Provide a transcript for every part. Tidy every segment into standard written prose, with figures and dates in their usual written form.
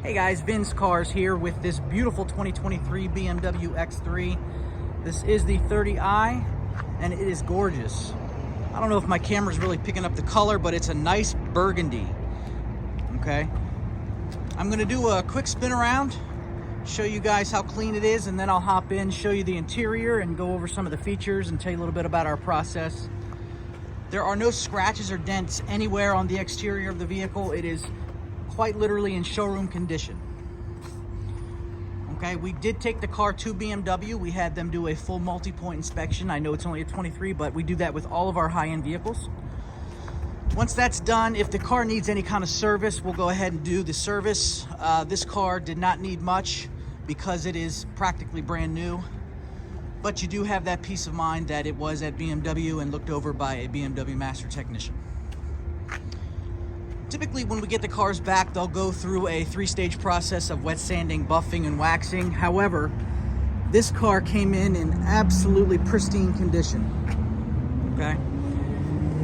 Hey guys, Vince Cars here with this beautiful 2023 BMW X3. This is the 30i and it is gorgeous. I don't know if my camera's really picking up the color, but it's a nice burgundy. Okay, I'm gonna do a quick spin around, show you guys how clean it is, and then I'll hop in, show you the interior and go over some of the features and tell you a little bit about our process. There are no scratches or dents anywhere on the exterior of the vehicle. It is quite literally in showroom condition. Okay, we did take the car to BMW. We had them do a full multi-point inspection. I know it's only a 23, but we do that with all of our high-end vehicles. Once that's done, if the car needs any kind of service, we'll go ahead and do the service. This car did not need much because it is practically brand new, but you do have that peace of mind that it was at BMW and looked over by a BMW master technician. Typically, when we get the cars back, they'll go through a 3-stage process of wet sanding, buffing, and waxing. However, this car came in absolutely pristine condition. Okay,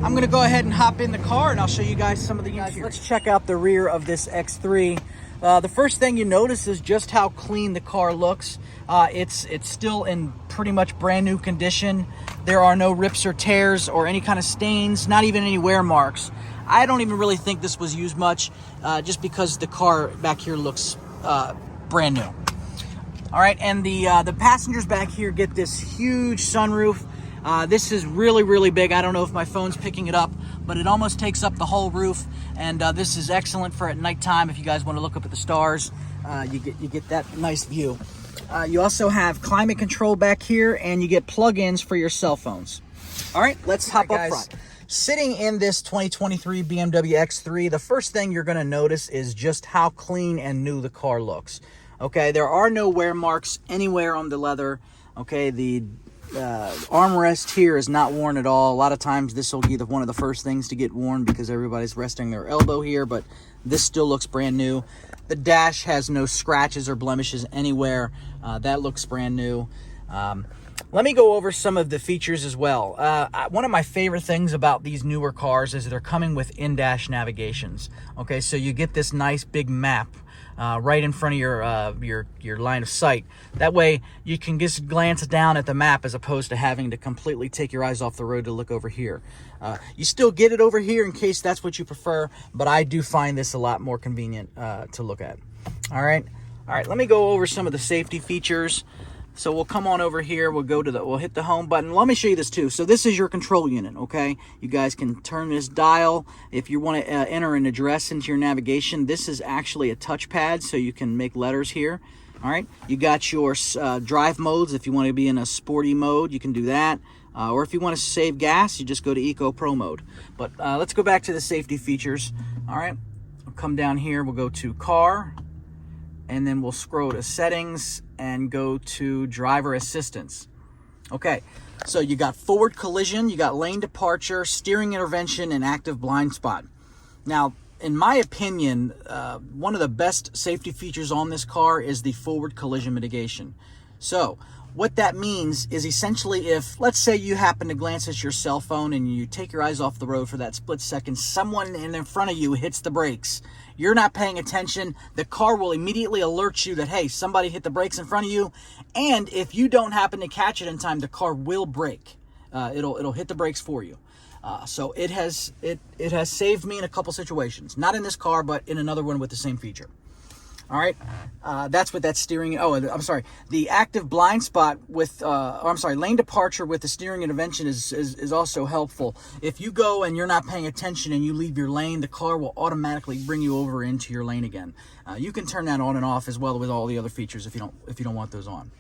I'm gonna go ahead and hop in the car and I'll show you guys some of the interior. Let's check out the rear of this X3. The first thing you notice is just how clean the car looks. It's still in pretty much brand new condition. There are no rips or tears or any kind of stains, not even any wear marks. I don't even really think this was used much, just because the car back here looks brand new. All right, and the passengers back here get this huge sunroof. This is really, really big. I don't know if my phone's picking it up, but it almost takes up the whole roof. And this is excellent for at nighttime if you guys want to look up at the stars. You get that nice view. You also have climate control back here, and you get plug-ins for your cell phones. All right, let's hop up front. Sitting in this 2023 BMW X3, the first thing you're going to notice is just how clean and new the car looks. Okay, there are no wear marks anywhere on the leather. Okay, the armrest here is not worn at all. A lot of times this will be one of the first things to get worn because everybody's resting their elbow here, but this still looks brand new. The dash has no scratches or blemishes anywhere. That looks brand new. Let me go over some of the features as well. One of my favorite things about these newer cars is they're coming with in-dash navigations. Okay, so you get this nice big map right in front of your line of sight. That way you can just glance down at the map as opposed to having to completely take your eyes off the road to look over here. You still get it over here in case that's what you prefer, but I do find this a lot more convenient to look at. All right, let me go over some of the safety features. So we'll come on over here, we'll hit the home button. Let me show you this too. So this is your control unit, okay? You guys can turn this dial. If you want to enter an address into your navigation, this is actually a touchpad, so you can make letters here. All right, you got your drive modes. If you want to be in a sporty mode, you can do that. Or if you want to save gas, you just go to Eco Pro mode. But let's go back to the safety features. All right, we'll come down here, we'll go to car, and then we'll scroll to settings and go to driver assistance. Okay, so you got forward collision, you got lane departure, steering intervention, and active blind spot. Now, in my opinion, one of the best safety features on this car is the forward collision mitigation. So what that means is essentially if, let's say you happen to glance at your cell phone and you take your eyes off the road for that split second, someone in front of you hits the brakes. You're not paying attention. The car will immediately alert you that, hey, somebody hit the brakes in front of you. And if you don't happen to catch it in time, the car will brake. It'll hit the brakes for you. So it has saved me in a couple situations. Not in this car, but in another one with the same feature. All right, that's what that steering. Oh, I'm sorry. The active blind spot with, lane departure with the steering intervention is also helpful. If you go and you're not paying attention and you leave your lane, the car will automatically bring you over into your lane again. You can turn that on and off as well with all the other features if you don't want those on.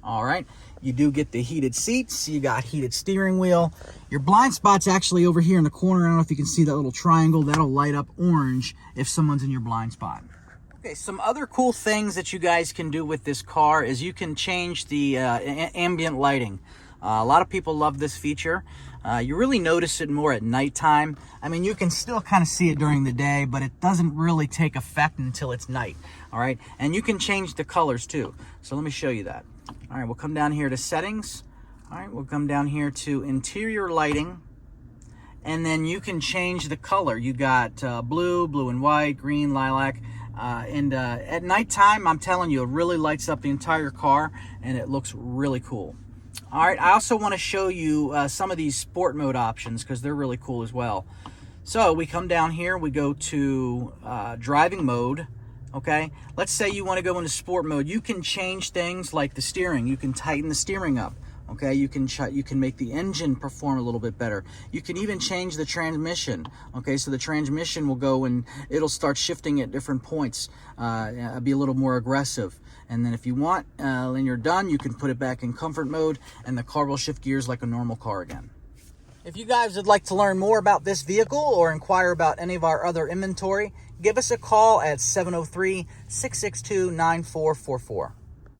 All right, you do get the heated seats. You got heated steering wheel. Your blind spot's actually over here in the corner. I don't know if you can see that little triangle. That'll light up orange if someone's in your blind spot. Okay, some other cool things that you guys can do with this car is you can change the ambient lighting. A lot of people love this feature. You really notice it more at nighttime. I mean, you can still kind of see it during the day, but it doesn't really take effect until it's night. All right, and you can change the colors too. So let me show you that. All right, we'll come down here to settings. All right, we'll come down here to interior lighting. And then you can change the color. You got blue, blue and white, green, lilac. And at nighttime, I'm telling you, it really lights up the entire car, and it looks really cool. All right, I also want to show you some of these sport mode options because they're really cool as well. So we come down here, we go to driving mode. Okay, let's say you want to go into sport mode. You can change things like the steering. You can tighten the steering up. Okay, you can make the engine perform a little bit better. You can even change the transmission. Okay, so the transmission will go and it'll start shifting at different points, be a little more aggressive. And then if you want, when you're done, you can put it back in comfort mode, and the car will shift gears like a normal car again. If you guys would like to learn more about this vehicle or inquire about any of our other inventory, give us a call at 703-662-9444.